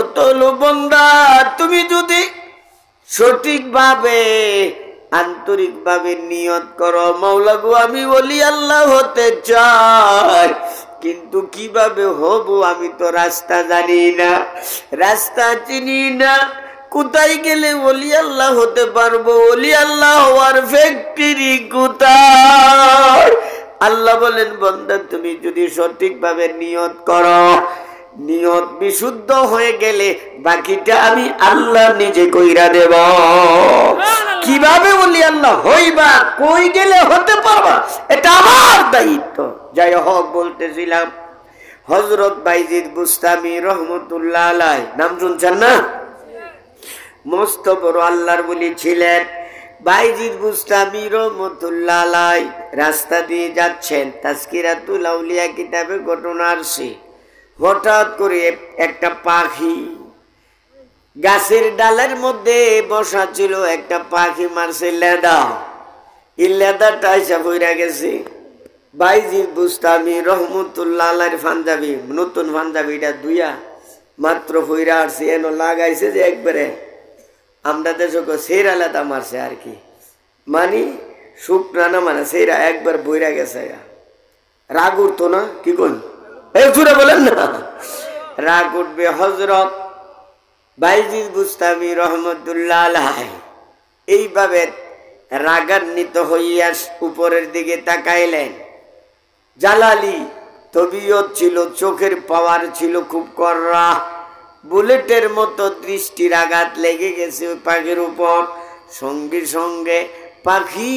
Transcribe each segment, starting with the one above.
শর্ত হলো বান্দা তুমি যদি সঠিকভাবে আন্তরিকভাবে নিয়ত করো, মাওলা গো আমি ওলি আল্লাহ হতে চাই, কিন্তু কিভাবে হব আমি তো রাস্তা জানি না, রাস্তা চিনি না, কোথায় গেলে ওলি আল্লাহ হতে পারবো, ওলি আল্লাহ হওয়ার ফ্যাক্টরি কোথায়? আল্লাহ বলেন বান্দা তুমি যদি সঠিকভাবে নিয়ত করো, নিয়ত বিশুদ্ধ হয়ে গেলে বাকিটা আমি আল্লাহ নিজে কইরা দেব। কিভাবে ওলি আল্লাহ হইবা, কই গেলে হতে পারবা, এটা আমার দায়িত্ব। যাই হোক, বলতেছিলাম হযরত বাইজিদ বুস্তামি রহমতুল্লাহ আলাইহি, নাম শুনছেন না? মস্ত বড় আল্লাহর ওলি ছিলেন বাইজিদ বুস্তামি রহমতুল্লাহ আলাইহি। রাস্তা দিয়ে যাচ্ছেন, তাজকিরাতুল আউলিয়া কিতাবে ঘটনা আসছে, হঠাৎ করে একটা পাখি গাছের ডালের মধ্যে বসা ছিল, একটা পাখি মারছে লেদা, এই লেদাটা এসে বইরা গেছে বাইজিদ বুস্তামি রহমতুল্লাহ আলাইহির পাঞ্জাবি, নতুন পাঞ্জাবিটা দুইয়া মাত্র হইরা আসছে, এন লাগাইছে যে একবারে আমরা দেশকে সেরা লেদা মারছে আর কি, মানে শুকনা মানে সেরা একবার বইরা গেছে। রাগ উঠতো না? কি কোন জুড়ে বলেন না, রাগ উঠবে। হযরত বাইজিদ বুস্তামি রহমতুল্লাহ আলাইহি এইভাবে রাগান্বিত হইয়া উপরের দিকে তাকাইলেন। জালালি তবিয়ত ছিল, চোখের পাওয়ার ছিল খুব কড়া, বুলেটের মতো দৃষ্টির আঘাত লেগে গেছে ওই পাখির উপর। সঙ্গে সঙ্গে পাখি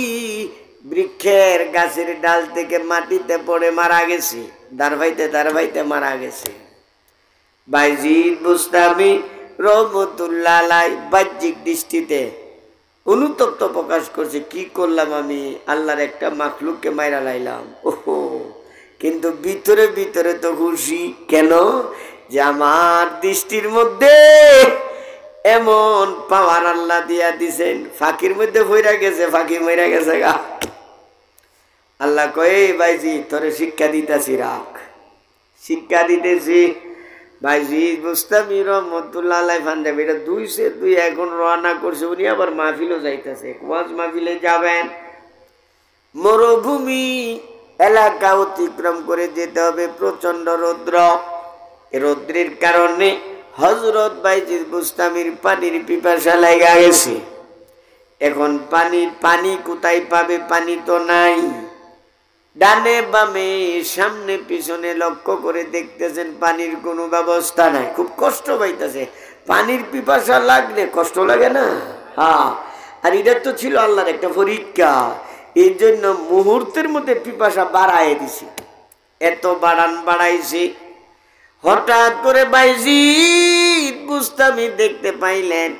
বৃক্ষের গাছের ডাল থেকে মাটিতে পড়ে মারা গেছে, দাঁড়াইতে মারা গেছে। বাইজিদ বুস্তামি রহমতুল্লাহ আলাইহি বাহ্যিক দৃষ্টিতে অনুতপ্ত প্রকাশ করছে, কি করলাম আমি, আল্লাহর একটা মাখলুককে মাইরা লাইলাম। ওহো, কিন্তু ভিতরে ভিতরে তো খুশি। কেন? যে আমার দৃষ্টির মধ্যে এমন পাওয়ার আল্লাহ দিয়া দিছেন, ফাঁকির মধ্যে ফইরা গেছে, ফাঁকি মইরা গেছে গা। আল্লাহ কয়ে বাইজি তোরে শিক্ষা দিতেছি, রাখ, শিক্ষা দিতেছি। বাইজিদ বুস্তামি রহমতুল্লাহ আলাইহি পাঞ্জাবিটা দুই এখন রওনা করছে, উনি আবার মাহফিলও যাইতেছে, ওয়াজ মাহফিলে যাবেন। মরুভূমি এলাকা অতিক্রম করে যেতে হবে, প্রচন্ড রৌদ্র, রৌদ্রের কারণে হযরত বাইজিদ বুস্তামির পানির পিপাসা লাগা গেছে। এখন পানি কোথায় পাবে? পানি তো নাই। ডানে বামে সামনে পিছনে লক্ষ্য করে দেখতেছেন পানির কোনো ব্যবস্থা নাই, খুব কষ্ট পাইতেছে। পানির পিপাসা লাগলে কষ্ট লাগে না? হ্যাঁ, আর এটা তো ছিল আল্লাহর একটা পরীক্ষা, এই জন্য মুহূর্তের মধ্যে পিপাসা বাড়ায় দিছে। এত বাড়াইছে, হঠাৎ করে বাইজিদ বুস্তামি দেখতে পাইলেন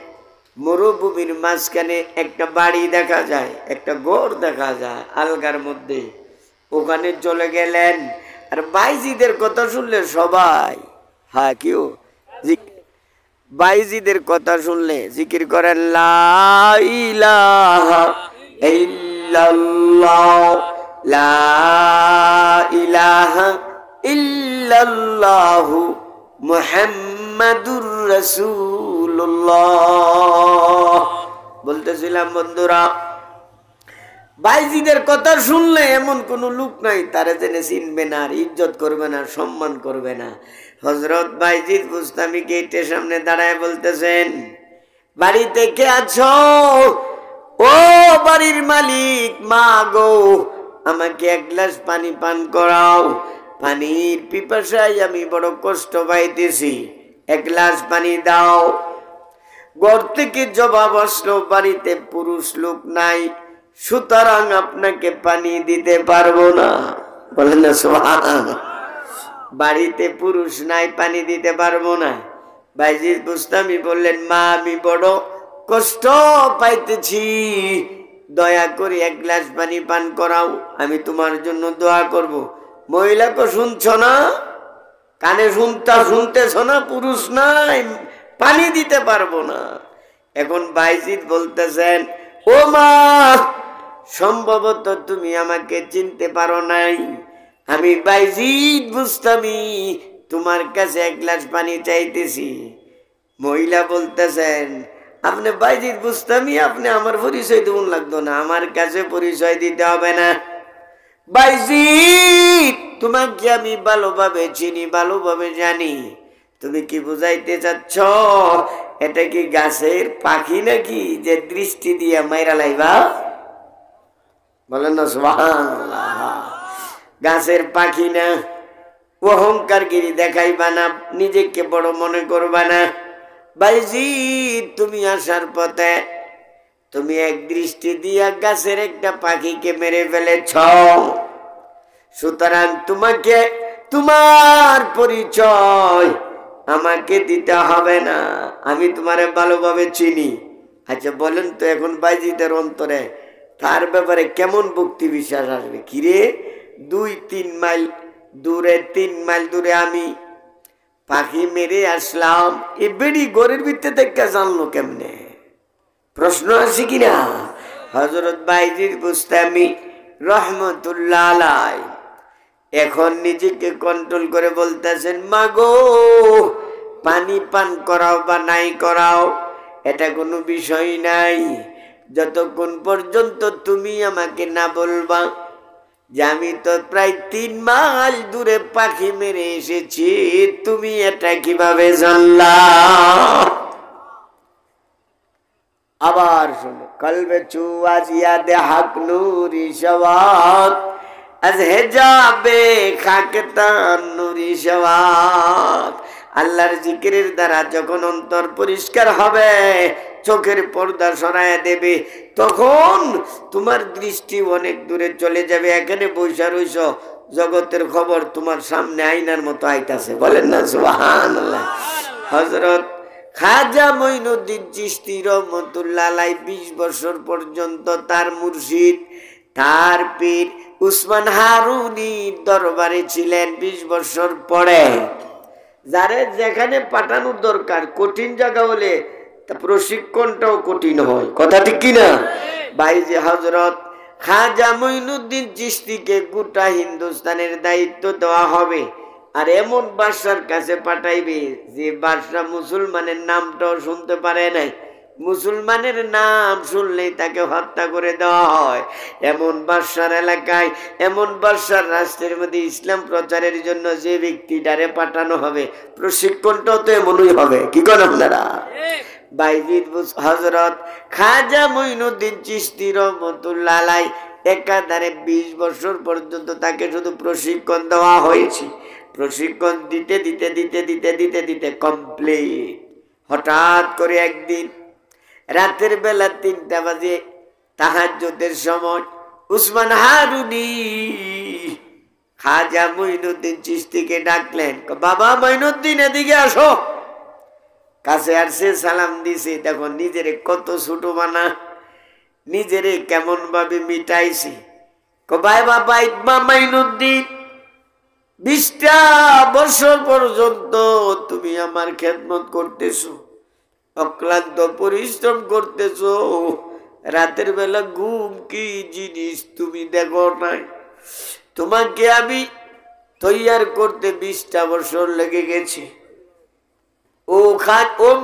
মরুভূমির মাঝখানে একটা বাড়ি দেখা যায়, একটা ঘর দেখা যায় আলগার মধ্যে। ওখানে চলে গেলেন, আর বাইজিদের কথা শুনলে সবাই, হ্যাঁ কেউ বাইজিদের কথা শুনলে জিকির করেন, লা ইলাহা ইল্লাল্লাহ, লা ইলাহা ইল্লাল্লাহু মুহাম্মাদুর রাসূলুল্লাহ। বলতেছিলাম বন্ধুরা, বাইজিদের কথা শুনলে এমন কোন লোক নাই তারা জেনে চিনবে না, আর ইজ্জত করবে না, সম্মান করবে না। হযরত বাইজিদ বুস্তামি গেটের সামনে দাঁড়ায় বলতেছেন, বাড়িতে কে আছো? ও বাড়ির মালিক, মা গো, আমাকে এক গ্লাস পানি পান করাও, পানির পিপাসায় আমি বড় কষ্ট পাইতেছি, এক গ্লাস পানি দাও। ঘর থেকে জবাব আসলো, বাড়িতে পুরুষ লোক নাই, সুতরাং আপনাকে পানি দিতে পারবো না। বলেন না সুবহানাল্লাহ। বাড়িতে পুরুষ নাই, পানি দিতে পারবো না। বাইজিদ বুস্তামি বললেন, মা আমি বড় কষ্ট পাইতেছি, দয়া করে এক গ্লাস পানি পান করাও, আমি তোমার জন্য দোয়া করব। মহিলাকে শুনছ না? কানে শুনতেছ না? পুরুষ নাই, পানি দিতে পারবো না। এখন বাইজিদ বলতেছেন, ও মা, সম্ভবত তুমি আমাকে চিনতে পারো নাই, আমি বাইজিদ বুস্তামি তোমার কাছে এক গ্লাস পানি চাইতেছি। মহিলা বলতেছেন, আপনি বাইজিদ বুঝতামই, আপনি আমার পরিচয় দেবুন লাগতো না, আমার কাছে পরিচয় দিতে হবে না। বাইজিদ, তোমাকে আমি ভালোভাবে চিনি, ভালোভাবে জানি। তুমি কি বুঝাইতে চাচ্ছ? এটা কি গাছের পাখি নাকি যে দৃষ্টি দিয়া মাইরা লাইবা? বলেন না সুবহানাল্লাহ। গাছের পাখি না, অহংকারগিরি দেখাইবা না, নিজেকে বড় মনে করবা না। বাইজিদ, তুমি আসার পথে তুমি এক দৃষ্টি দিয়া গাছের একটা পাখিকে মেরে ফেলেছ। সুতরাং তোমাকে তোমার পরিচয় আমাকে দিতে হবে না, আমি তোমারে ভালোভাবে চিনি। আচ্ছা বলেন তো, এখন বাইজিদের অন্তরে তার ব্যাপারে কেমন ভক্তি বিশ্বাস আসবে? কিরে, 2-3 মাইল দূরে, 3 মাইল দূরে আমি পাখি মেরে আসলাম, এ বেড়ি ঘরের ভিতরে দেখে জানলো কেমনে? প্রশ্ন আছে কিনা? হযরত বাইজিদ বুস্তামি রহমতুল্লাহ আলাইহি এখন নিজেকে কন্ট্রোল করে বলতেছেন, মাগো, পানি পান করাও বা নাই করাও এটা কোনো বিষয় নাই, যতক্ষণ পর্যন্ত তুমি আমাকে না বলবা যে আমি তো প্রায় 3 মাইল দূরে পাখি মেরে এসেছি, তুমি এটা কিভাবে জানলা? আবার শুনো, কলবে চুয়াজিয়া দে হক নূরি শওয়াত আজ হেজাবে খাকতান নূরি শওয়াত। আল্লাহর জিকিরের দ্বারা যখন অন্তর পরিষ্কার হবে, চোখের পর্দা সরায় দেবে, তখন তোমার দৃষ্টি অনেক দূরে চলে যাবে। এখানে বৈশা রইছ, জগতের খবর তোমার সামনে আয়নার মতো আইতাছে। বলেন না সুবহানাল্লাহ। হযরত খাজা মঈনুদ্দিন চিশতি রহমাতুল্লাহ আলাইহি 20 বছর পর্যন্ত তার মুর্শিদ, তার পীর উসমান হারুনি দরবারে ছিলেন। 20 বছর পরে যারে যেখানে পাঠানোর দরকার, কঠিন জায়গা হলে তা প্রশিক্ষণটাও কঠিন হয়। কথা ঠিক কিনা? বাইজি হযরত খাজা মঈনুদ্দিন চিশতিকে গোটা হিন্দুস্তানের দায়িত্ব দেওয়া হবে, আর এমন বাদশার কাছে পাঠাইবে যে বাদশা মুসলমানের নামটাও শুনতে পারে নাই, মুসলমানের নাম শুনলেই তাকে হত্যা করে দেওয়া হয়। এমন বাদশার এলাকায়, এমন বাদশার রাষ্ট্রের মধ্যে ইসলাম প্রচারের জন্য যে ব্যক্তিটারে পাঠানো হবে, প্রশিক্ষণটাও তো এমনই হবে। কি করেন আপনারা? বাইজিদ হযরত খাজা মঈনুদ্দিন চিশতি রহমাতুল্লাহ আলাইহি একাধারে 20 বছর পর্যন্ত তাকে শুধু প্রশিক্ষণ দেওয়া হয়েছে। প্রশিক্ষণ দিতে দিতে দিতে দিতে দিতে দিতে কমপ্লিট। হঠাৎ করে একদিন রাতের বেলা 3টা বাজে, তাহাজ্জুদের সময়, উসমান হারুনি খাজা মঈনুদ্দিন চিশতিকে ডাকলেন, বাবা মঈনুদ্দিন এদিকে আসো। কাছে আসছে, সালাম দিছে। দেখো নিজেরে কত ছোট বানা, নিজেরে কেমন ভাবে মিটাইছে। বাবা মঈনুদ্দিন, 20টা বছর পর্যন্ত তুমি আমার খেদমত করতেছো, অক্লান্ত পরিশ্রম করতেছো, রাতের বেলা ঘুম কি জিনিস তুমি দেখো নাই। তোমাকে আমি তৈয়ার করতে 20টা বছর লেগে গেছে। ও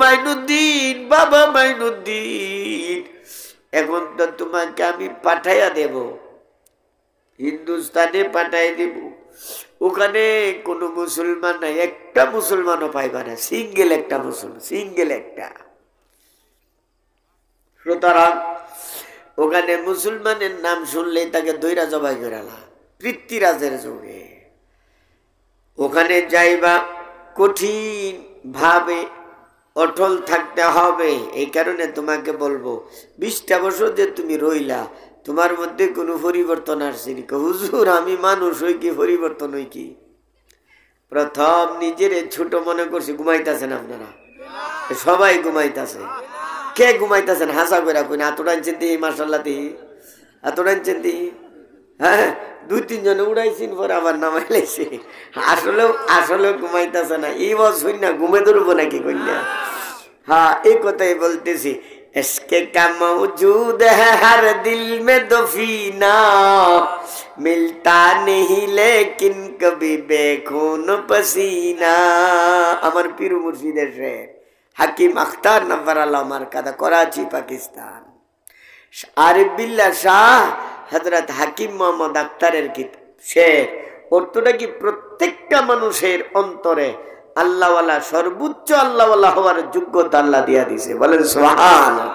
মাইনুদ্দিন, বাবা মাইনুদ্দিন, এখন তো তোমাকে আমি পাঠাইয়া দেব, হিন্দুস্তানে পাঠাই দেব। ওখানে কোনো মুসলমান নাই, একটা মুসলমানও পাইবা না, সিঙ্গেল একটা মুসলমান, সিঙ্গেল একটা। সুতরাং ওখানে মুসলমানের নাম শুনলেই তাকে দইরা জবাই করালা, পৃথ্বীরাজের যুগে। ওখানে যাইবা কঠিন ভাবে অটল থাকতে হবে। এই কারণে তোমাকে বলবো, 20টা বছর যে তুমি রইলা, তোমার মধ্যে কোনো পরিবর্তন আসছে নি? হুজুর আমি মানুষ হই কি পরিবর্তন হই কি? প্রথম নিজের ছোট মনে করছি। ঘুমাইতেছেন আপনারা? সবাই ঘুমাইতেছে। কে ঘুমাইতেছেন? হাসা করে কই না, এতটা চিন্তি মার্শাল্লাহ দি, এতটা চিন্তি। হ্যাঁ, 2-3 জনে উড়াইছেন, পরে আবার নামাই লাইছে। আসলে ঘুমাইতেছে না। এই বছর না ঘুমে ধরবো নাকি কইলা? হ্যাঁ, এই কথাই বলতেছি। इसके का मौजूद है हर दिल में दफीना, मिलता नहीं लेकिन कभी बेखून पसीना। আমার পীর মুর্শিদের শের, হাকিম আখতার নাফারাল্লাহ মারকাদা, করাচি, পাকিস্তান। আরিফ বিল্লাহ শাহ হযরত হাকিম মোহাম্মদ আখতারের কিতাব শের। অর্থটা কি, প্রত্যেকটা মানুষের অন্তরে আল্লাহওয়ালা, সর্বোচ্চ আল্লাহওয়ালা হওয়ার যোগ্যতা আল্লাহ দিয়া দিছে, বলেন সুবহানাল্লাহ।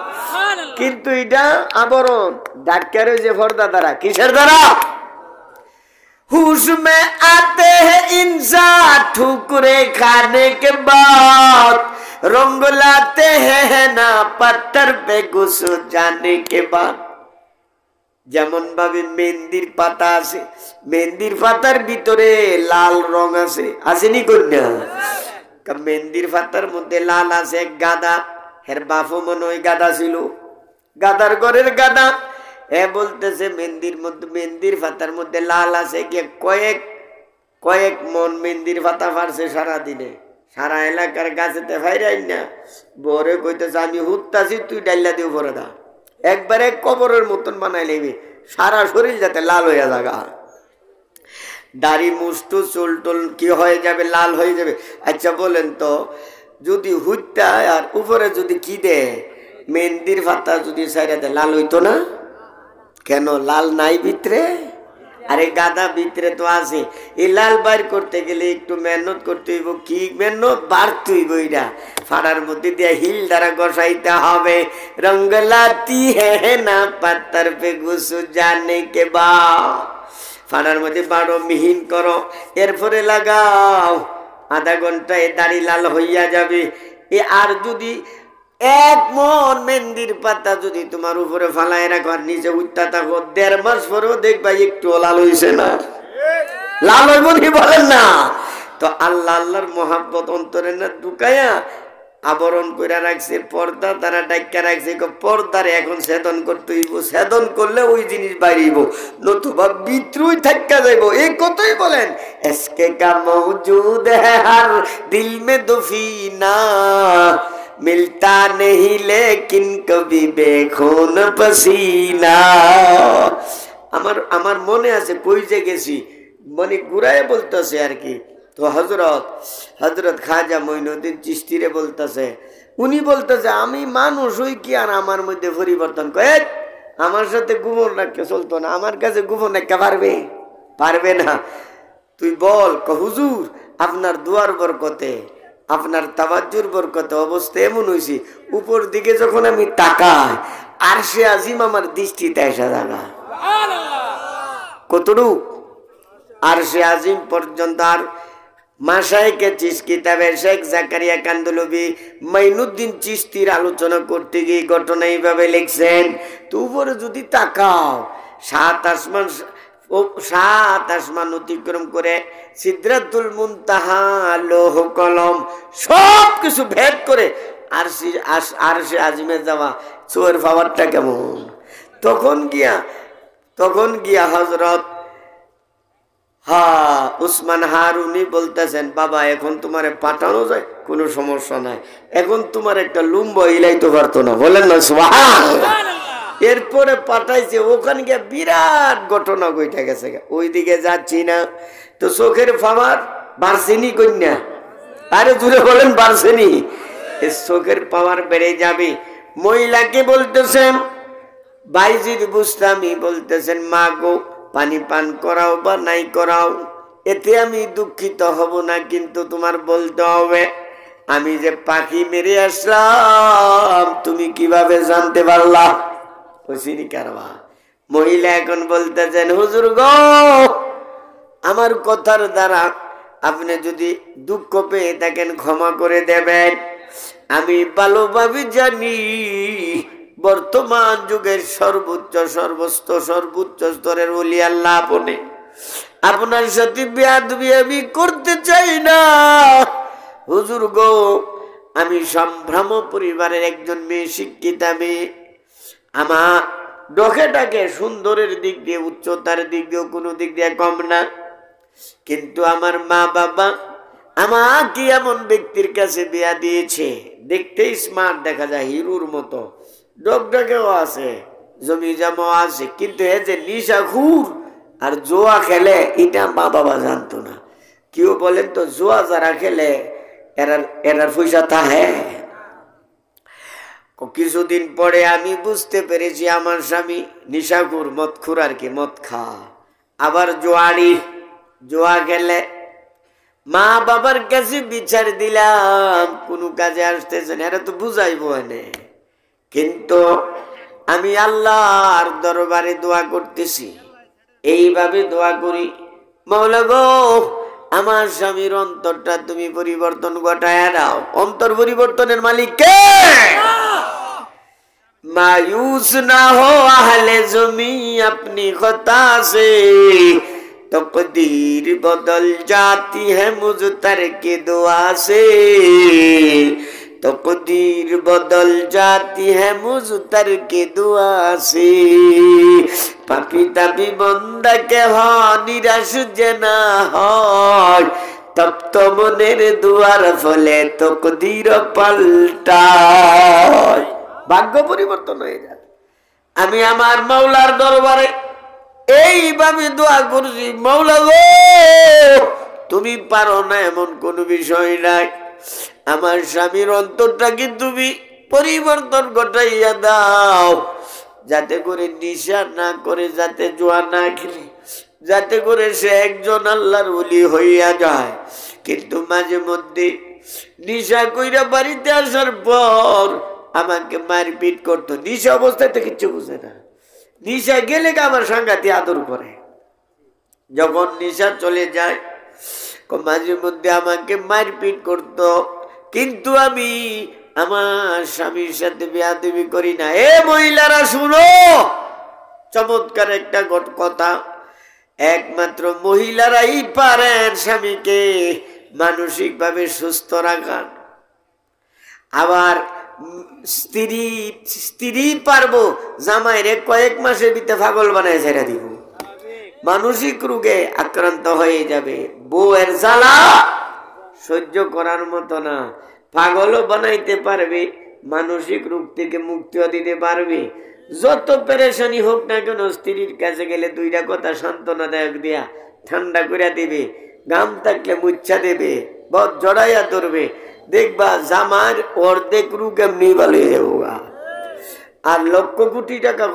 কিন্তু এটা আবরণ ডাক্তার যে পর্দা দ্বারা, কিসের দ্বারা? হুশ মে আতে हैं इंसान ठुकरे खाने के बाद, रंग लाते हैं ना पत्थर पे घुस जाने के बाद। যেমন ভাবে মেহেন্দির পাতা আছে, মেহেন্দির পাতার ভিতরে লাল রং আছে, আসেনি কন্যা? মেহেন্দির পাতার মধ্যে লাল আছে। এক গাদা, এর বাপও মনে হয় গাদা ছিল, গাদার ঘরের গাদা। এ বলতেছে মেহেন্দির পাতার মধ্যে লাল আছে, কি কয়েক মন মেহেন্দির পাতা ফারছে সারাদিনে, সারা এলাকার গাছেতে ফাইরাই না। বরে কইতেছে আমি হুত্তাছি, তুই ডাইলা দিয়ে উপরে দা, একবারে কবরের মতন বানাই নেবি, সারা শরীর যাতে লাল হইয়া জাগা, দাড়ি মুষ্টু চুল টুল কি হয়ে যাবে, লাল হয়ে যাবে। আচ্ছা বলেন তো, যদি হুত্তা আর উপরে যদি কি দে মেহেন্দির পাতা যদি সাইরাতে, লাল হইতো না? কেন লাল নাই ভিতরে? আরে গাদা ভিতরে তো আছে। এই লাল বাইর করতে গেলে একটু মেহনত করতে হইব। কি মেহনত? বাড়তে হইব। এটা ফাড়ার মধ্যে দিয়ে হিল দ্বারা গসাইতে হবে। রঙ লাতি হ্যাঁ না পাত্তার পে ঘুসু জানে কে বা, ফাড়ার মধ্যে বাড়ো, মিহিন করো, এরপরে লাগাও। আধা ঘন্টায় দাড়ি লাল হইয়া যাবে। এ আর যদি এক মন মেহেন্দির পাতা যদি তোমার উপরে ফালায় রাখো আর নিচে উঠতে থাকো, 1.5 মাস পরেও দেখবা একটু লাল হইছে না? লাল হইব কি বলেন না? তো আল্লাহর মহাব্বত অন্তরে না ঢুকাইয়া আবরণ করে রাখছে, পর্দা তারা ডাক্কা রাখছে। পর্দারে এখন ছেদন করতে হইব, ছেদন করলে ওই জিনিস বাইরিব, নতুবা বিদ্রোহী থাকা যাইব। এই কতই বলেন, এসকে কা মৌজুদ হ্যায় হার দিল মে দফিনা, মিলতা নেহি লেকিন কবি বেখুন পসিনা। আমার মনে আছে, কই যে গেছি, মনে ঘুরায় বলতেছে আর কি। তো হজরত খাজা মঈনুদ্দিন চিশতিরে বলতেছে, উনি বলতেছে আমি মানুষ হই কি আর আমার মধ্যে পরিবর্তন করে? আমার সাথে গোপন রাখতে চলতো না, আমার কাছে গোপন রাখতে পারবে না। তুই বল, হুজুর আপনার দুয়ার বরকতে, আপনার তাওয়াজ্জুর বরকতে অবস্থা এমন হয়েছে, উপর দিকে যখন আমি তাকাই আরশে আজিম আমার দৃষ্টিতে এসে জায়গা। কতটুকু? আরশে আজিম পর্যন্ত। আর মাশায়েখে চিশতি কিতাবে শেখ জাকারিয়া কান্দলবি মঈনুদ্দিন চিশতির আলোচনা করতে গিয়ে ঘটনা এইভাবে লিখছেন, তো উপরে যদি তাকাও, 7 আসমান অতিক্রম করে সিদরাতুল মুনতাহা, লৌহ কলম সব কিছু ভেদ করে আরশে আজিমে যাওয়া, চোরের পাওয়ারটা কেমন? তখন গিয়া হযরত উসমান হারুনি বলতেছেন, বাবা এখন তোমারে পাঠানো যায়, কোনো সমস্যা নাই, এখন তোমার একটা লুম্ব ইলাইতে পারতো না, বলেন না সুবহানাল্লাহ। এরপরে পাঠাইছে, ওখানে গিয়ে বিরাট ঘটনা ঘটে গেছে। ওইদিকে যাচ্ছি না তো চোখের পাওয়ার বাড়ছেনি কন্যা, আরে জুড়ে বলেন বাড়ছেনি, চোখের পাওয়ার বেড়ে যাবে। মহিলাকে বলতেছেন, বাইজিদ বুস্তামি বলতেছেন, মা গো পানি পান করাও বা নাই করাও, এতে আমি দুঃখিত হব না, কিন্তু তোমার বলতে হবে আমি যে পাখি মেরে আসলাম তুমি কিভাবে জানতে পারলা? মহিলা এখন বলতেছেন, হুজুর গো আমার কথার দ্বারা আপনি যদি দুঃখ পেয়ে থাকেন ক্ষমা করে দেবেন। আমি ভালোভাবে জানি বর্তমান যুগের সর্বোচ্চ স্তরের ওলি আল্লাহ আপনি, আপনার সাথে বেয়াদবি আমি করতে চাই না। হুজুর গো আমি সম্ভ্রাম পরিবারের একজন মেয়ে, শিক্ষিতা মেয়ে, আমার ডোকেটাকে সুন্দরের দিক দিয়ে, উচ্চতার দিক দিয়ে কোনো দিক দিয়ে কম না, কিন্তু আমার মা বাবা আমাকে এমন ব্যক্তির কাছে বিয়া দিয়েছে, দেখতে স্মার্ট দেখা যায়, হিরুর মতো, ডকডকেও আছে, জমি জমাও আছে, কিন্তু এ যে নিশাখুর আর জোয়া খেলে এটা মা বাবা জানতো না। কেউ বলেন তো জোয়া যারা খেলে এরার পয়সা থাকে? কিছুদিন পরে আমি বুঝতে পেরেছি আমার স্বামী নিশাখোর, মদখোর আর কি, মদ খা, আবার জোয়ারি, জোয়া খেলে। মা বাবার কাছে বিচার দিলাম, কোনো কাজে আসতেছে না, এরা তো বুঝাইবো এনে। কিন্তু আমি আল্লাহর দরবারে দোয়া করতেছি, এইভাবে দোয়া করি, মাওলা গো আমার স্বামীর অন্তরটা তুমি পরিবর্তন ঘটায়া দাও। অন্তর পরিবর্তনের মালিক কে? मायूस ना हो अहले ज़मी अपनी खता से, तकदीर बदल जाती है मुज़तर के दुआ से, तकदीर बदल जाती है मुज़तर के दुआ से। पापी तापी बंदा के हो निराश जना हो, तब तो मनेर दुआर फले तकदीर पाल्टाय। ভাগ্য পরিবর্তন হয়ে যায়। আমি আমার মাওলার দরবারে এইভাবে দোয়া করছি, মাওলা গো তুমি পারো না এমন কোন বিষয় নাই, আমার স্বামীর অন্তরটাকে তুমি পরিবর্তন ঘটাইয়া দাও, যাতে করে নেশা না করে, যাতে জোয়া না খেলে, যাতে করে সে একজন আল্লাহর ওলি হইয়া যায়। কিন্তু মাঝে মধ্যে নেশা কইরা বাড়িতে আসার পর আমাকে মারপিট করতো। নিশা অবস্থায় তো কিচ্ছু বুঝে না, নিশা গেলে আমার সাংঘাতে আদর করে। যখন নিশা চলে যায় মাঝে মধ্যে আমাকে মারপিট করতো, কিন্তু আমি আমার স্বামীর সাথে বেয়াদবি করি না। এ মহিলারা শুনো, চমৎকার একটা কথা, একমাত্র মহিলারাই পারেন স্বামীকে মানসিক ভাবে সুস্থ রাখার। আবার স্ত্রী পারবো জামাইরে কয়েক মাসের ভিতরে পাগল বানায় ছেড়ে দিব, মানসিক রোগে আক্রান্ত হয়ে যাবে। বউয়ের জ্বালা সহ্য করার মতো না, পাগলও বানাইতে পারবে, মানসিক রোগ থেকে মুক্তিও দিতে পারবে। যত পেরেশানি হোক না কেন স্ত্রীর কাছে গেলে দুইটা কথা সান্ত্বনাদায়ক দিয়া ঠান্ডা করে দিবে, গাম থাকলে মুচ্ছা দেবে, বদ জড়াইয়া ধরবে, দেখবা জামার অর্ধেক রোগ এমনি ভালো হয়ে যাবো। আর লক্ষ কোটি টাকা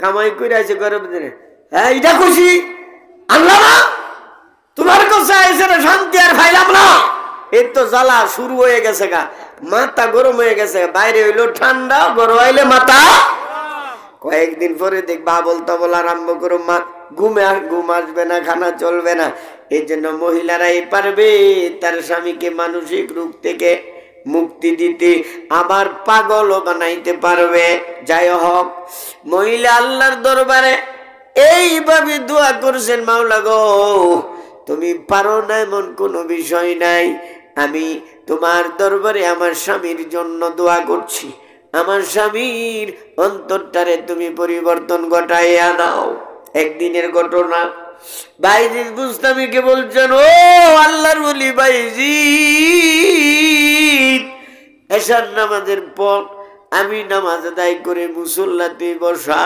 কামাই করে আছে ঘরের ভিতরে, হ্যাঁ এটা খুশি আল্লাহ না তোমার কাছে এসে শান্তি আর পাইলাম না, এর তো জ্বালা শুরু হয়ে গেছে গা, মাথা গরম হয়ে গেছে, বাইরে হইলো ঠান্ডা, গরম হইলে মাথা। কয়েকদিন পরে দেখবা বলতে বলা আরম্ভ করো, ঘুম আসবে না, খানা চলবে না। এই জন্য মহিলারাই পারবে তার স্বামীকে মানসিক রোগ থেকে মুক্তি দিতে, আবার পাগলও বানাইতে পারবে। যাই হোক, মহিলা আল্লাহর দরবারে এইভাবে দোয়া করছেন, মাওলা গো তুমি পারো না এমন কোনো বিষয় নাই, আমি তোমার দরবারে আমার স্বামীর জন্য দোয়া করছি, আমার স্বামীর অন্তরটারে তুমি পরিবর্তন ঘটাইয়া দাও। একদিনের ঘটনা, বাইজিদ বুস্তামিকে বলছেন, ও আল্লাহর ওলি বাইজিদ, এশার নামাজের পর আমি নামাজ আদায় করে মুসল্লাতে বসা,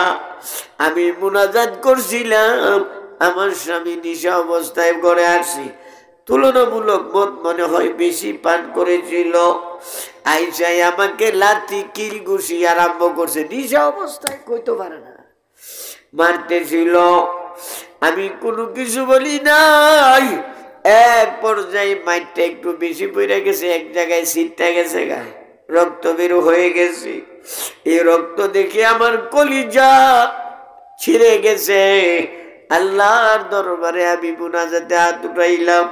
আমি মুনাজাত করছিলাম, আমার স্বামী নিশা অবস্থায় ঘরে আসি, তুলনামূলক মদ মনে হয় বেশি পান করেছিল, আইসাই আমাকে লাথি কিল ঘুষি আরম্ভ করছে, নিশা অবস্থায় কইতে পারে না, মারতেছিল। আমি কোনো কিছু বলি নাই, এক পর্যায়ে মাইরটা একটু বেশি পড়ে গেছে, এক জায়গায় ছিটটা গেছে, গায়ে রক্ত বের হয়ে গেছে। এই রক্ত দেখে আমার কলিজা ছিঁড়ে গেছে। আল্লাহর দরবারে আমি মুনাজাতে হাত উঠাইলাম,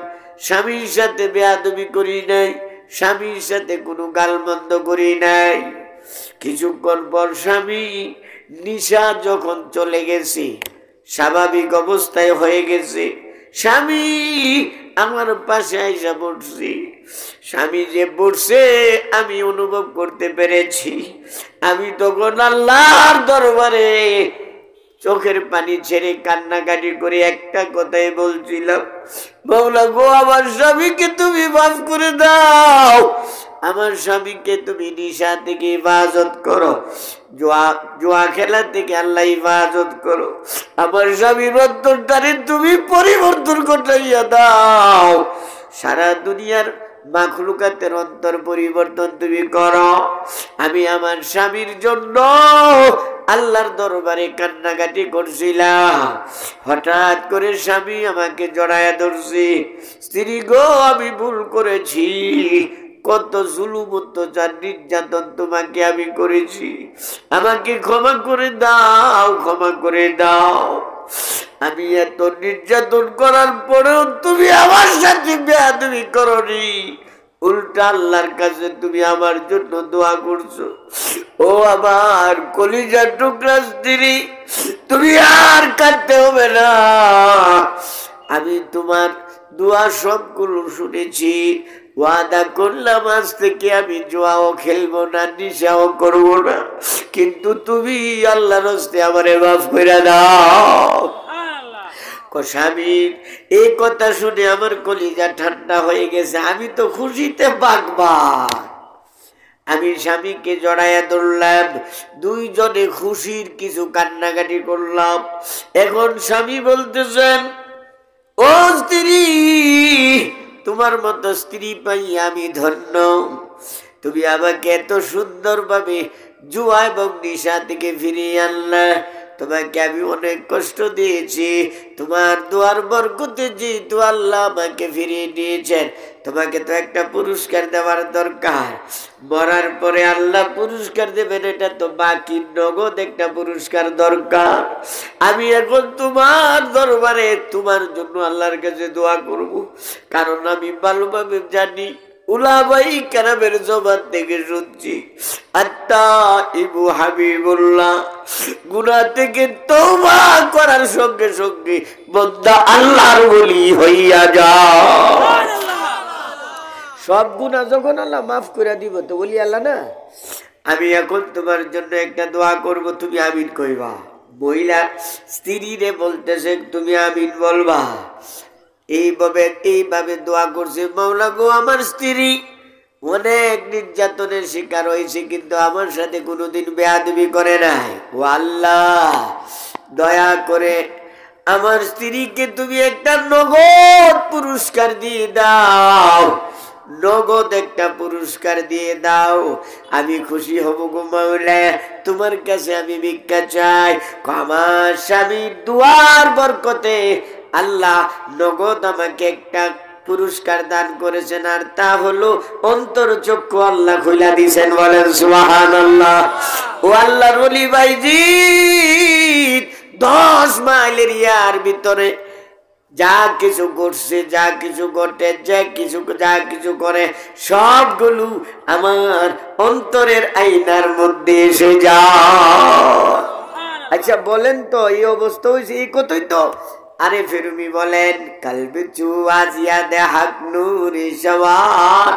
স্বামীর সাথে বেয়াদবি করি নাই, স্বামীর সাথে কোনো গালমন্দ করি নাই। কিছুক্ষণ পর স্বামী নিশা যখন চলে গেছে, স্বাভাবিক অবস্থায় হয়ে গেছে, স্বামী আমার পাশে আইসা পড়ছি। স্বামী যে পড়ছে আমি অনুভব করতে পেরেছি। আমি তখন আল্লাহর দরবারে চোখের পানি ছেড়ে কান্নাকাটি করে একটা কথাই বলছিলাম, মাওলা গো আমার স্বামীকে তুমি মাফ করে দাও, আমার স্বামীকে তুমি নিশা থেকে হেফাজত করো, জুয়া খেলা থেকে আল্লাহ হেফাজত করো, আমার স্বামীর অন্তরটারে তুমি পরিবর্তন ঘটাইয়া দাও। সারা দুনিয়ার মাখলুকাতের অন্তর পরিবর্তন তুমি করো। আমি আমার স্বামীর জন্য আল্লাহর দরবারে কান্নাকাটি করছিলাম, হঠাৎ করে স্বামী আমাকে জড়ায়া ধরছি। স্ত্রী গো, আমি ভুল করেছি, কত জুলুম অত্যাচার নির্যাতন তোমাকে আমি করেছি, আমাকে ক্ষমা করে দাও, ক্ষমা করে দাও। আমি এত নির্যাতন করার পরেও তুমি আমার সাথে বেয়াদবি করনি, উল্টা আল্লাহর কাছে তুমি আমার জন্য দোয়া করছো। ও আমার কলিজার টুকরা স্ত্রী, তুমি আর কাঁদতে হবে না। আমি তোমার দোয়া সবগুলো শুনেছি, ওয়াদা করলাম আজ থেকে আমি জুয়াও খেলবো না, নেশাও করবো না, কিন্তু তুমি আল্লাহর হস্তে আমারে মাফ করে দাও। স্বামীর এই কথা শুনে আমার কলিজা ঠান্ডা হয়ে গেছে। আমি তো খুশিতে বাগবা। আমি স্বামীকে জড়াইয়া ধরলাম, দুইজনে খুশির কিছু কান্নাকাটি করলাম। এখন স্বামী বলতেছেন, ও স্ত্রী, তোমার মতো স্ত্রী পাই আমি ধন্য। তুমি আমাকে এত সুন্দরভাবে জুয়া এবং নেশা থেকে ফিরিয়ে আনলে। তোমাকে আমি অনেক কষ্ট দিয়েছি, তোমার দোয়ার বরকতে যেহেতু আল্লাহ আমাকে ফিরিয়ে দিয়েছেন, তোমাকে তো একটা পুরস্কার দেওয়ার দরকার। মরার পরে আল্লাহ পুরস্কার দেবেন, এটা তো বাকি নগদ একটা পুরস্কার দরকার। আমি এখন তোমার দরবারে তোমার জন্য আল্লাহর কাছে দোয়া করব, কারণ আমি ভালোভাবে জানি, উলামায়ে কেরামের জবান থেকে শুনছি, আত্তাইবু হাবিবুল্লাহ, গুনাহ থেকে তওবা করার সঙ্গে সঙ্গে বান্দা আল্লাহর ওলি হইয়া যায়। সব গুনাহ যখন আল্লাহ মাফ করে দিব তো ওলি আল্লাহ না। আমি এখন তোমার জন্য একটা দোয়া করব, তুমি আমিন কইবা। মহিলা স্ত্রীরে বলতেছে, তুমি আমিন বলবা। এইভাবে দোয়া করছে, মাওলা গো, আমার স্ত্রী অনেক নির্যাতনের শিকার হয়েছে, কিন্তু আমার সাথে কোনোদিন বেয়াদবি করে নাই। ও আল্লাহ, দয়া করে আমার স্ত্রীকে তুমি একটা নগদ পুরস্কার দিয়ে দাও, নগদ একটা পুরস্কার দিয়ে দাও, আমি খুশি হব গো মাওলা। তোমার কাছে আমি ভিক্ষা চাই, আমার স্বামীর দুয়ার বরকতে আল্লাহ নগদ আমাকে একটা পুরস্কার দান করেছেন, আর তা হলো অন্তর চক্ষু আল্লাহ খুলে দিয়েছেন। বলেন সুবহানাল্লাহ। ও আল্লাহর ওলি ভাইজি, 10 মাইল এরিয়ার ভিতরে যা কিছু করছে, যা কিছু ঘটে, যা কিছু করে, সবগুলো আমার অন্তরের আয়নার মধ্যে এসে যায়। আচ্ছা বলেন তো, এই অবস্থা হয়েছে এই কতই তো। আরে ফেরুমি বলেন, কলবে চুয়া জিয়াদে হক নূরি সওয়াত,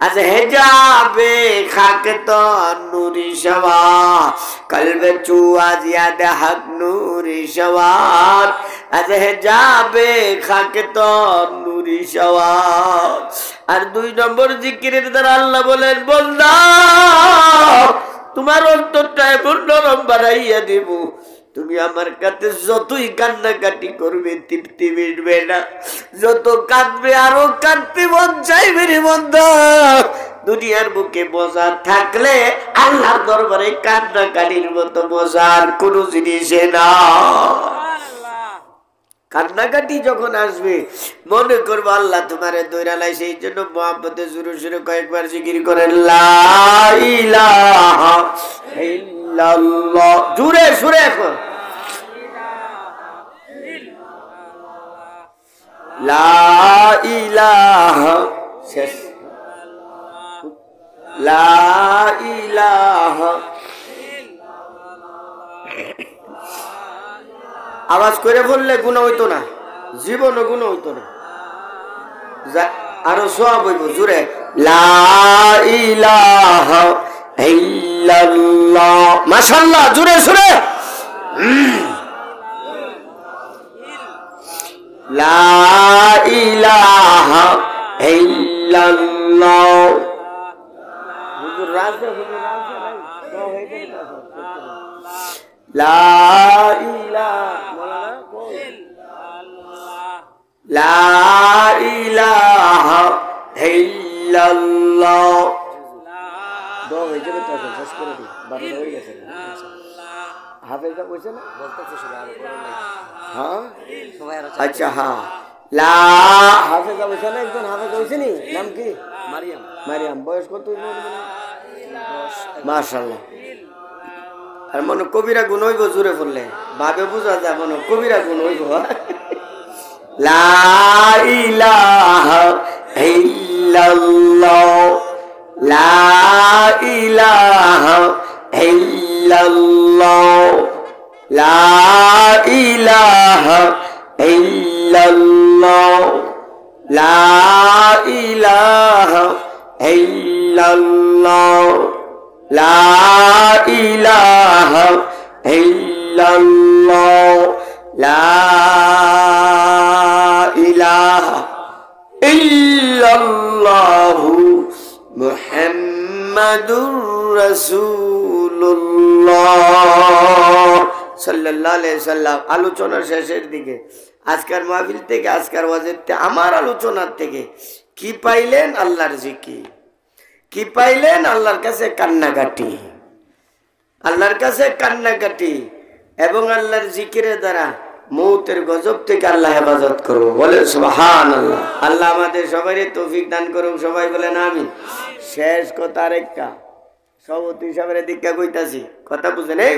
আজ হেজাবে খাক তো নূরি সওয়াত, কলবে চুয়া জিয়াদে হক নূরি সওয়াত, আজ হেজাবে খাক তো নূরি সওয়াত। আর 2 নম্বর জিকিরের দ্বারা আল্লাহ বলেন, বান্দা তোমার অন্তরটা এমন নরম বানাইয়া দেব, তুমি আমার কাছে যতই কান্নাকাটি করবে তৃপ্তি মিটবে না, যত কাঁদবে আরো কাঁদতে মন চাইবে রে বান্দা। দুনিয়ার বুকে মজা থাকলে আল্লাহর দরবারে কান্নাকাটির মতো মজার কোনো জিনিসে না। কান্নাকাটি যখন আসবে মনে করবো আল্লাহ তোমারে দৈরা লাই, সেই জন্য মোহাম্মদে জুরু শুরু কয়েকবার জিকির করেন, লা ইলাহা ইল্লাল্লাহ, জুরে সুরে এখন, লা ইলাহা, শেষ, লা ইলাহা। আওয়াজ করে বললে গুনাহ হইতো না, জীবনও গুনাহ হইতো না, আরো সওয়াব হইব। জুরে, লা ইলাহা ইল্লাল্লাহ, মাশাআল্লাহ, জুরে সুরে, লা ইলাহা ইল্লাল্লাহ। হুজুর রাজা, হুজুর রাজা লা ইলাহা, লা ইলাহা ইল্লাল্লাহ। দোয়া হয়ে যাবে তো, এখন শেষ করে দিই, 12টা হয়ে গেছে। হাফেজা বলছে না, বলতেছে সবাই আরো করে নাই। হ্যাঁ সবাই আরো, আচ্ছা হ্যাঁ, লা হাফেজা বলছে না, একজন হাফেজা হয়েছে নি, নাম কি? মারিয়াম। মারিয়াম বয়স কত? মাশাআল্লাহ। আর মনে কবিরা গুণ হইব, জোরে পড়লে ভাবে বোঝা যায় মনে কবিরা গুণ হইব। লা ইলাহা ইল্লাল্লাহ, লা ইলাহা ইল্লাল্লাহ, লা ইলাহা ইল্লাল্লাহ, লা ইলাহা ইল্লাল্লাহ, লা ইলাহা ইল্লাল্লাহ, লা ইলাহা ইল্লাল্লাহু মুহাম্মাদুর রাসূলুল্লাহ সাল্লাল্লাহু আলাইহি সাল্লাম। আলোচনার শেষের দিকে আজকের মাহফিল থেকে, আজকের ওয়াজের থেকে, আমার আলোচনার থেকে কি পাইলেন? আল্লাহর জিকির। কি পাইলেন? আল্লাহর কাছে কান্নাকাটি, আল্লাহর কাছে কান্নাকাটি এবং আল্লাহর জিকিরের দ্বারা মৌতের গজব থেকে আল্লাহ হেফাজত করবো। বলে সুবহানাল্লাহ। আল্লাহ আমাদের সবাই তৌফিক দান করুক, সবাই বলেন আমিন। শেষ কথা আরেকটা, সভাপতি হিসাবে দীক্ষা কইতাছি, কথা বুঝেন? এই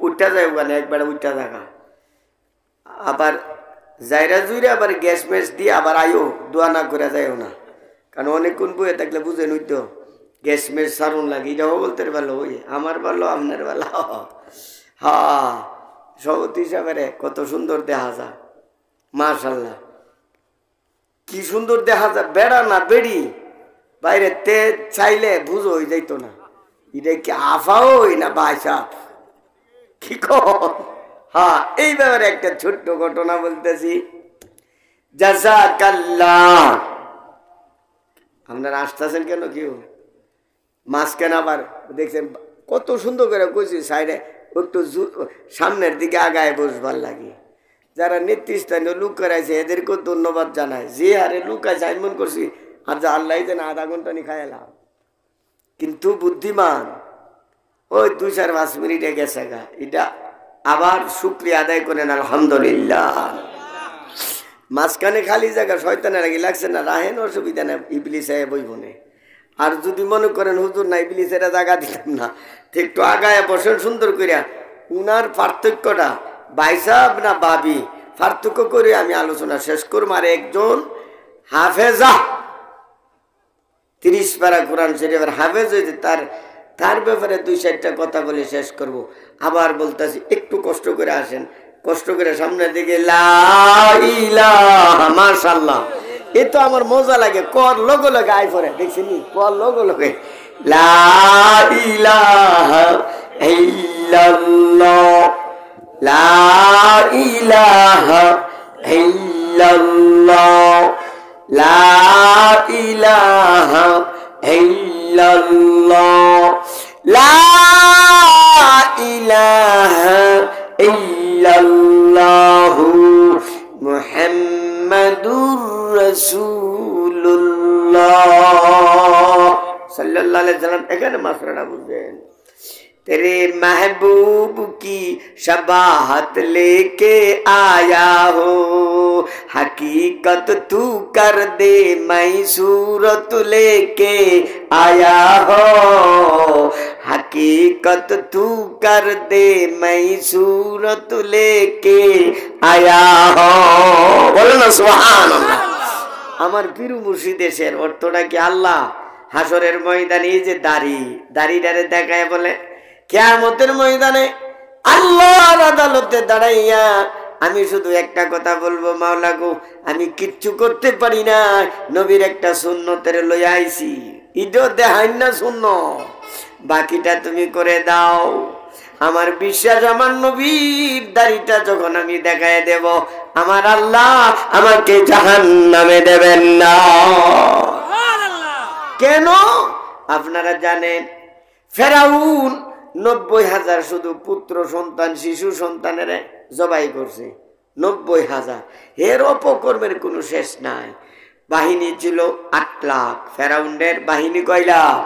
উঠা যায় ওখানে একবার উঠা থাকা, আবার জায়রা জুইরে আবার গ্যাস ম্যাস দিয়ে আবার আয়ো, দোয়া না করে যায়ও না, কারণ অনেকক্ষণ বইয়ে থাকলে বুঝেন ওই তো গ্যাস ম্যাস সারুন লাগে, এটাও বলতে ভালো, ওই আমার ভালো আপনার ভালো। হ্যাঁ, সভাপতি হিসাবে কত সুন্দর দেখা যায়, মাশাআল্লাহ, কি সুন্দর দেখা যায়। বেড়া না বেড়ি বাইরে তে চাইলে বুঝো হয়ে যাইতো না, এটা কি আফাও না বাসা কি কর। হ্যাঁ, এই ব্যাপারে একটা ছোট্ট ঘটনা বলতেছি। জাযাকাল্লাহ। আপনারা আসতেছেন কেন? কেউ মাঝখানে আবার দেখছেন কত সুন্দর করে কইছি, সাইডে একটু সামনের দিকে আগায় বসবার লাগে। যারা নেতৃস্থানীয় লোক করাইছে এদেরকেও ধন্যবাদ জানায়। যে হারে লোক আছে আমি মনে করছি আর যা আল্লাহ যেন আধা ঘন্টা নি খাইলাম, কিন্তু বুদ্ধিমান ওই 2-4-5 মিনিটে গেছে গা। এটা আবার শুকরিয়া আদায় করেন আলহামদুলিল্লাহ। মাঝখানে খালি জায়গা শয়তানের আগে লাগছে না, রাহেন, অসুবিধা না, ইবলিস বইব না। আর যদি মনে করেন হুজুর না ইবলিসের জায়গা দিতাম না, একটু আগায় বসেন সুন্দর করিয়া, উনার পার্থক্যটা ভাই সাহেব না ভাবি পার্থক্য করে আমি আলোচনা শেষ করবো। আর একজন হাফেজা 30 পারা কোরআন শরীফের হাফেজ হয়েছে, তার ব্যাপারে 2-4টা কথা বলে শেষ করব। আবার বলতেছি একটু কষ্ট করে আসেন, কষ্ট করে সামনের দিকে। লা ইলাহা, মাশাআল্লাহ, এ তো আমার মজা লাগে, কর লগে লগে আই পড়ে, দেখছিনি কর লগে লগে। লা ইলাহা ইল্লাল্লাহ, লা ইলাহা ইল্লাল্লাহ, লা ইলাহা ইল্লাল্লাহ, লা ইলাহা ইল্লাল্লাহু মুহাম্মাদুর রাসূলুল্লাহ সাল্লাল্লাহু আলাইহি ওয়াসাল্লাম। এখানে মাসরাটা বুঝেন। तेरे महबूब की शबाहत लेके आया हो, हकीकत तू कर दे मैं सूरत लेके आया हो, हकीकत तू कर दे मैं सूरत लेके आया हो। बोलो ना सुबहानाल्लाह। আমার পীর মুর্শিদের শের অর্থটা কি? আল্লাহ হাসরের ময়দানে এই যে দাড়িটারে দেখায় বলে, কিয়ামতের ময়দানে আল্লাহর আদালতে দাঁড়াইয়া আমি শুধু একটা কথা বলবো, মাওলা গো আমি কিচ্ছু করতে পারি না, নবীর একটা সুন্নতের লইয়া আইছি, ইদো দেখাই না সুন্নত, বাকিটা তুমি করে দাও। আমার বিশ্বাস আমার নবীর দাড়িটা যখন আমি দেখায় দেব, আমার আল্লাহ আমাকে জাহান্নামে দেবেন না। কেন? আপনারা জানেন ফেরাউন 90,000 শুধু পুত্র সন্তান শিশু সন্তানের জবাই করছে, 90,000। এর অপকর্মের কোনো শেষ নাই। বাহিনী ছিল 8 লাখ। ফেরাউনের বাহিনী কয় lakh?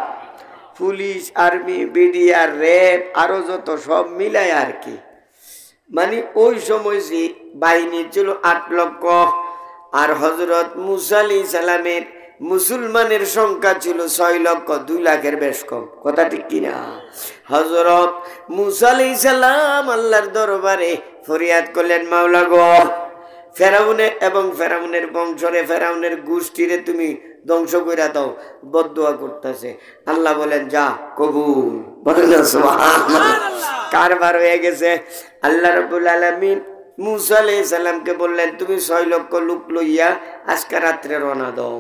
Police, army, BDR, RAB আরো যত সব মিলায় আর কি। মানে ওই সময় যে বাহিনী ছিল 8 লক্ষ। আর হযরত মুসা আলাইহিস সালামের মুসলমানের সংখ্যা ছিল 6 লক্ষ, 2 লাখের বেশ কম। কথা ঠিক কিনা? হযরত মুসা আলাইহিস সালাম আল্লাহর দরবারে ফরিয়াদ করলেন, মাওলা গো, ফেরাউনে এবং ফেরাউনের বংশরে, ফেরাউনের গোষ্ঠীরে তুমি ধ্বংস করে দাও, বদদুয়া করতেছে। আল্লাহ বলেন, যা, কবুল। বলেন না সুবহানাল্লাহ। কারবার হয়ে গেছে। আল্লাহ রাব্বুল আলামিন মুসা আলাইহিস সালামকে বললেন, তুমি 6 লক্ষ লোক লইয়া আজকে রাত্রে রওনা দাও।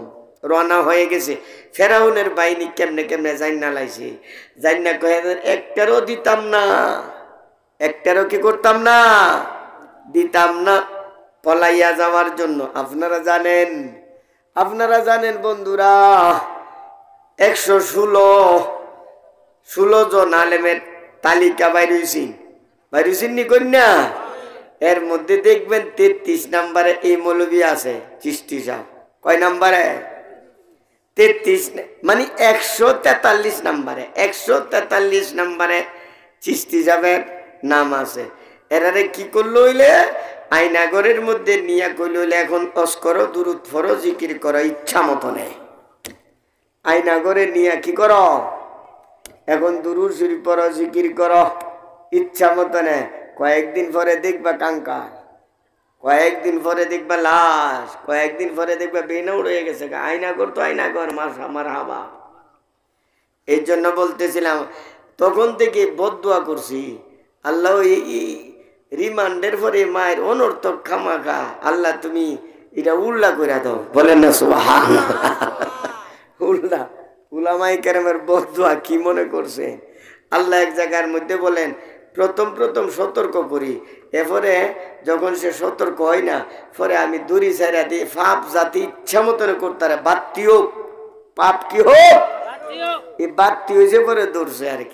রওনা হয়ে গেছে। ফেরাউনের বাহিনী কেমনে কেমনে জাইন্না লাইছে। জাইন্না কয়ে, একটারও দিতাম না, একটারও কি করতাম না, দিতাম না পলাইয়া যাওয়ার জন্য। আপনারা জানেন বন্ধুরা, 116 জন আলেমের তালিকা বাইরেছি নি কন্যা। এর মধ্যে দেখবেন 33 নম্বরে এই মৌলবী আছে, চিশতি সাহেব। কয় নম্বরে? 33, মানে 143 নম্বরে, 143 নম্বরে চিশতি সাহেবের নাম আছে। এরারে কি করলো হইলে, আয়নাগরের মধ্যে নিয়ে কইল হইলে, এখন অস্কর দুরুদ ফরো, জিকির করো ইচ্ছা মতো নেই। আয়নাগরে নিয়ে কি করো, এখন দুরুদ শরীফ পড়ো, জিকির করো ইচ্ছা মতো নেই। কয়েকদিন পরে দেখবা কাঙ্কাল, কয়েকদিন পরে দেখবা লাশ, কয়েকদিন পরে দেখবা বেনাউড় হয়ে গেছে। আয়নাগর তো আয়নাগর, আমার হাবা। এই জন্য বলতেছিলাম, তখন থেকে বদদুয়া করছি, আল্লাহ রিমান্ডের পরে মায়ের অনর্থক খামাখা, আল্লাহ তুমি এটা উল্লা করে দাও। বলেন না সুবহানাল্লাহ। উল্লা, উলামায়ে কেরামের বদদুয়া কি মনে করছে? আল্লাহ এক জায়গার মধ্যে বলেন, প্রথম সতর্ক করি, এরপরে যখন সে সতর্ক হয় না, পরে আমি দড়ি ছাইরা দিই, পাপ জাতি ইচ্ছা মতন করতে, বাত্তি হোক, পাপ কি হোক, এই বাত্তি হয়েছে পরে দৌড়ছে আর কি।